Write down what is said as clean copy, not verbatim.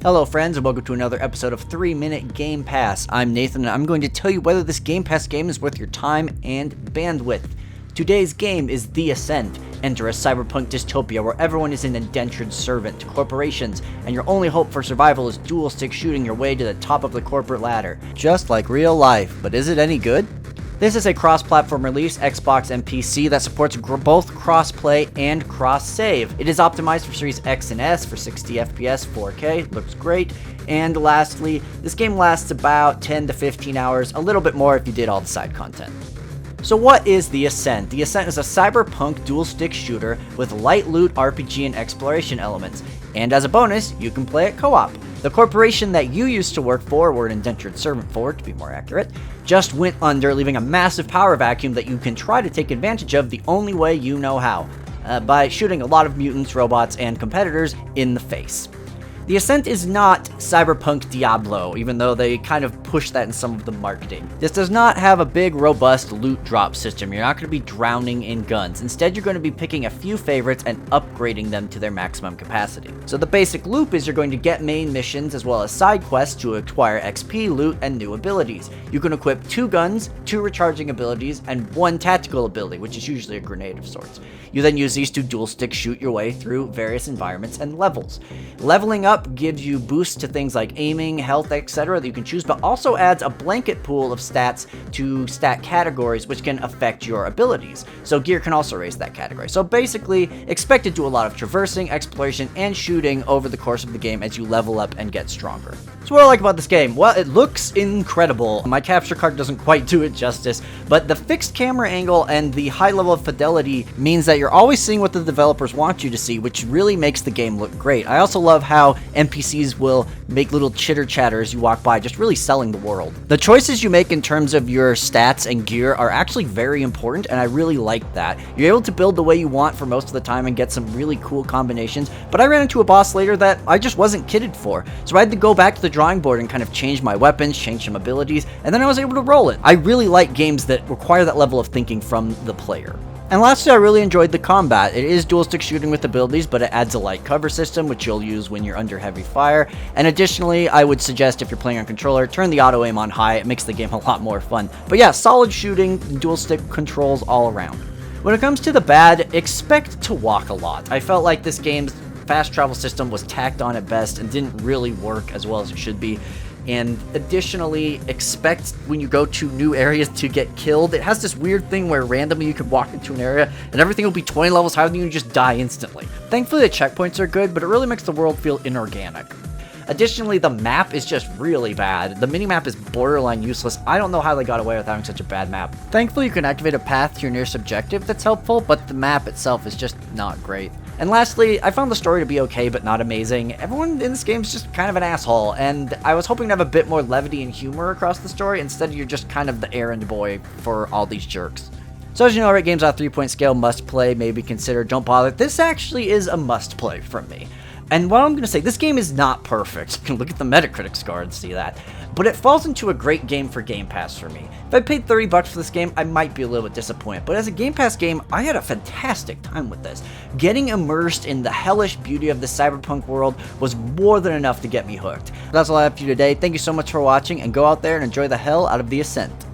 Hello friends, and welcome to another episode of 3-Minute Game Pass. I'm Nathan, and I'm going to tell you whether this Game Pass game is worth your time and bandwidth. Today's game is The Ascent. Enter a cyberpunk dystopia where everyone is an indentured servant to corporations, and your only hope for survival is duel-stick shooting your way to the top of the corporate ladder. Just like real life, but is it any good? This is a cross-platform release, Xbox and PC, that supports both cross-play and cross-save. It is optimized for Series X and S for 60 FPS, 4K, looks great. And lastly, this game lasts about 10 to 15 hours, a little bit more if you did all the side content. So what is The Ascent? The Ascent is a cyberpunk dual-stick shooter with light loot, RPG, and exploration elements. And as a bonus, you can play it co-op. The corporation that you used to work for, or an indentured servant for, to be more accurate, just went under, leaving a massive power vacuum that you can try to take advantage of the only way you know how, by shooting a lot of mutants, robots, and competitors in the face. The Ascent is not Cyberpunk Diablo, even though they kind of push that in some of the marketing. This does not have a big, robust loot drop system. You're not going to be drowning in guns. Instead, you're going to be picking a few favorites and upgrading them to their maximum capacity. So the basic loop is you're going to get main missions as well as side quests to acquire XP, loot, and new abilities. You can equip 2 guns, 2 recharging abilities, and 1 tactical ability, which is usually a grenade of sorts. You then use these to dual-stick shoot your way through various environments and levels. Leveling up gives you boosts to things like aiming, health, etc. that you can choose, but also adds a blanket pool of stats to stat categories which can affect your abilities. So gear can also raise that category. So basically, expect to do a lot of traversing, exploration, and shooting over the course of the game as you level up and get stronger. So what I like about this game? Well, it looks incredible. My capture card doesn't quite do it justice, but the fixed camera angle and the high level of fidelity means that you're always seeing what the developers want you to see, which really makes the game look great. I also love how NPCs will make little chitter chatter as you walk by, just really selling the world. The choices you make in terms of your stats and gear are actually very important, and I really like that. You're able to build the way you want for most of the time and get some really cool combinations, but I ran into a boss later that I just wasn't kitted for, so I had to go back to the drawing board and kind of change my weapons, change some abilities, and then I was able to roll it. I really like games that require that level of thinking from the player. And lastly, I really enjoyed the combat. It is dual-stick shooting with abilities, but it adds a light cover system, which you'll use when you're under heavy fire. And additionally, I would suggest if you're playing on controller, turn the auto-aim on high. It makes the game a lot more fun. But yeah, solid shooting, dual-stick controls all around. When it comes to the bad, expect to walk a lot. I felt like this game's fast travel system was tacked on at best and didn't really work as well as it should be. And additionally, expect when you go to new areas to get killed. It has this weird thing where randomly you can walk into an area and everything will be 20 levels higher than you and just die instantly. Thankfully, the checkpoints are good, but it really makes the world feel inorganic. Additionally, the map is just really bad. The minimap is borderline useless. I don't know how they got away with having such a bad map. Thankfully, you can activate a path to your nearest objective that's helpful, but the map itself is just not great. And lastly, I found the story to be okay, but not amazing. Everyone in this game is just kind of an asshole, and I was hoping to have a bit more levity and humor across the story. Instead, you're just kind of the errand boy for all these jerks. So as you know, rate games on a 3-point scale, must play, maybe consider, don't bother. This actually is a must play from me. And what I'm going to say, this game is not perfect. You can look at the Metacritic score and see that. But it falls into a great game for Game Pass for me. If I paid $30 for this game, I might be a little bit disappointed. But as a Game Pass game, I had a fantastic time with this. Getting immersed in the hellish beauty of the cyberpunk world was more than enough to get me hooked. That's all I have for you today. Thank you so much for watching, and go out there and enjoy the hell out of The Ascent.